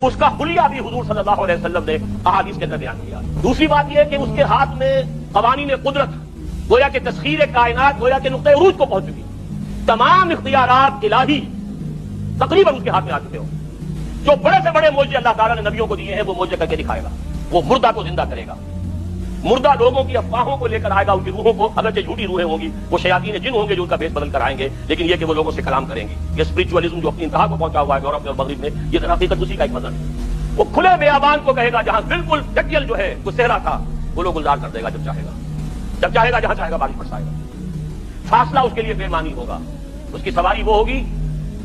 اس کا حلیہ بھی حضور صلی اللہ علیہ وسلم نے احادیث کے اندر بیان کیا۔ دوسری بات یہ ہے کہ اس کے ہاتھ میں قوانین قدرت، گویا کہ تسخیر کائنات، گویا کہ نقطۂ عروج کو پہنچ چکی، تمام اختیارات الہی تقریباً اس کے ہاتھ میں آ چکے ہو۔ جو بڑے سے بڑے معجزے اللہ تعالیٰ نے نبیوں کو دیے ہیں وہ معجزے کر کے دکھائے گا۔ وہ مردہ کو زندہ کرے گا، مردہ لوگوں کی افواہوں کو لے کر آئے گا، ان کی روحوں کو، اگرچہ جھوٹی روحیں ہوں گی، وہ شیاطین جن ہوں گے جو ان کا بیس بدل کر آئیں گے، لیکن یہ کہ وہ لوگوں سے کلام کریں گے۔ یہ اسپرچولیزم جو اپنی انتہا کو پہنچا ہوا ہے یورپ میں اور مغرب میں، یہ در حقیقت اسی کا ایک مظہر ہے۔ وہ کھلے بیابان کو کہے گا، جہاں بالکل ڈٹیل جو ہے وہ صحرا تھا، وہ لوگ گلزار کر دے گا جب چاہے گا، جب چاہے گا، جہاں چاہے گا بارش برسائے گا۔ فاصلہ اس کے لیے بے معنی ہوگا، اس کی سواری وہ ہوگی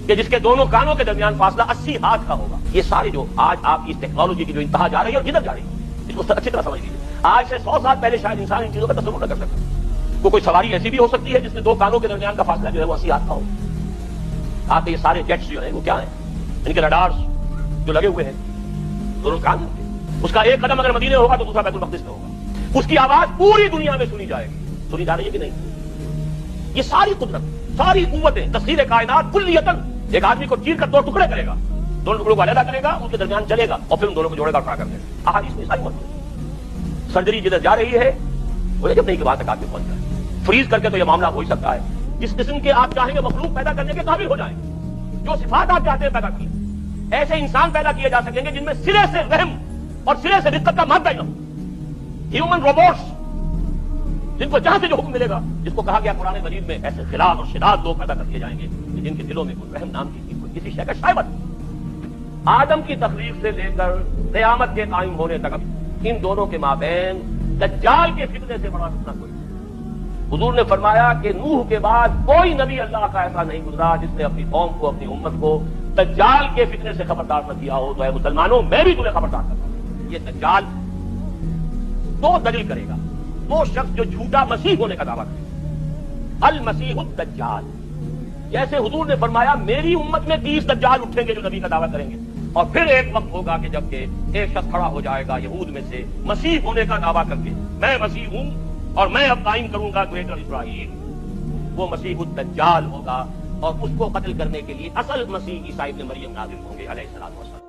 کہ جس کے دونوں کانوں کے درمیان فاصلہ 80 ہاتھ کا ہوگا۔ یہ سارے جو آج آپ کی اس ٹیکنالوجی کی جو انتہا جا رہی ہے اور جدھر جا رہی ہے، اس کو اچھی طرح سمجھ لیجیے۔ آج سے 100 سال پہلے شاید انسان ان چیزوں کا تصور نہ کر سکتا۔ کوئی سواری ایسی بھی ہو سکتی ہے جس میں دو کانوں کے درمیان کا فاصلہ جو ہے وہ 80 ہاتھ کا ہو۔ آپ کے یہ سارے جیٹس جو ہیں وہ کیا ہیں؟ ان کے رڈارز جو لگے ہوئے ہیں، دونوں کان، اس کا ایک قدم اگر مدینے ہوگا تو دوسرا بیت المقدس میں ہوگا۔ اس کی آواز پوری دنیا میں سنی جائے گی۔ سنی جا رہی ہے کہ نہیں؟ یہ ساری قدرت، ساری قوتیں، تسخیر کائنات کلیتاً ایک آدمی کو چیر کر دو ٹکڑے کرے گا، دونوں ٹکڑوں کو علیحدہ کرے گا، اس کے درمیان چلے گا اور پھر ان دونوں کو جوڑے گا، کھڑا کر دے گا۔ احادیث میں ساری موجود ہے۔ سرجری جدھر جا رہی ہے وہ جب نہیں کہ وہاں تک آدمی پہنچ جائے۔ فریز کر کے تو یہ معاملہ ہو ہی سکتا ہے، جس قسم کے آپ چاہیں گے مخلوق پیدا کرنے کے قابل ہو جائیں، جو صفات آپ چاہتے ہیں پیدا کریں، ایسے انسان پیدا کیے جا سکیں گے جن میں سرے سے رحم اور سرے سے رقت کا مادہ ہی نہ ہو۔ ہیومن روبوٹس، جن کو جہاں سے جو حکم ملے گا، جس کو کہا گیا قرآن مجید میں ایسے خلال اور شداد لوگ پیدا کر دیے جائیں گے جن کے دلوں میں کوئی رحم نام کی کوئی کسی شے کا شائبت۔ آدم کی تخلیق سے لے کر قیامت کے قائم ہونے تک ان دونوں کے مابین دجال کے فتنے سے بڑا فتنہ کوئی نہیں۔ حضور نے فرمایا کہ نوح کے بعد کوئی نبی اللہ کا ایسا نہیں گزرا جس نے اپنی قوم کو، اپنی امت کو دجال کے فتنے سے خبردار نہ کیا ہو۔ تو اے مسلمانوں، میں بھی تمہیں خبردار کرتا ہوں، یہ دجال دو دلیل کرے گا۔ وہ شخص جو جھوٹا مسیح ہونے کا دعویٰ کرے، المسیح الدجال، جیسے حضور نے فرمایا میری امت میں 30 دجال اٹھیں گے جو نبی کا دعویٰ کریں گے، اور پھر ایک وقت ہوگا کہ جب کہ ایک شخص کھڑا ہو جائے گا یہود میں سے مسیح ہونے کا دعویٰ کر کے، میں مسیح ہوں اور میں اب قائم کروں گا گریٹر اسرائیل۔ وہ مسیح الدجال ہوگا اور اس کو قتل کرنے کے لیے اصل مسیح عیسیٰ ابن مریم نازل ہوں گے علیہ السلام۔